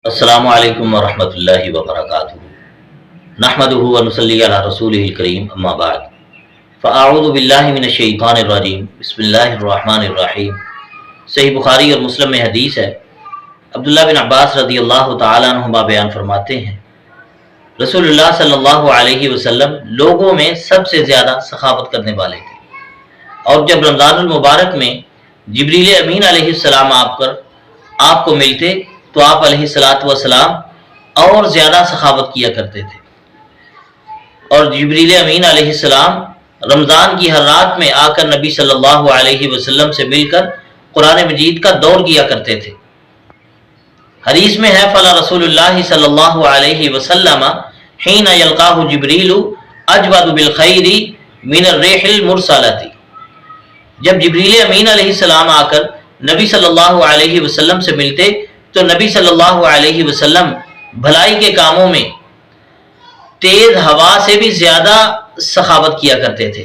السلام علیکم ورحمۃ اللہ وبرکاتہ۔ نحمدہ ونصلی علی رسولہ الکریم، اما بعد فاعوذ باللہ من الشیطان الرجیم، بسم اللہ الرحمن الرحیم۔ صحیح بخاری اور مسلم میں حدیث ہے، عبداللہ بن عباس رضی اللہ تعالیٰ عنہما بیان فرماتے ہیں، رسول اللہ صلی اللہ علیہ وسلم لوگوں میں سب سے زیادہ سخاوت کرنے والے تھے، اور جب رمضان المبارک میں جبریل امین علیہ السلام آپ کو ملتے تو آپ علیہ السلام اور زیادہ سخاوت کیا کرتے تھے، اور جبریل امین علیہ السلام رمضان کی ہر رات میں آ کر نبی صلی اللہ علیہ وسلم سے مل کر قرآن مجید کا دور کیا کرتے تھے۔ حدیث میں ہے، فلا رسول اللہ صلی اللہ علیہ وسلم حین یلقاہ جبریل اجود بالخیر من الریح المرسلۃ، جب جبریل امین علیہ السلام آ کر نبی صلی اللہ علیہ وسلم سے ملتے تو نبی صلی اللہ علیہ وسلم بھلائی کے کاموں میں تیز ہوا سے بھی زیادہ سخاوت کیا کرتے تھے۔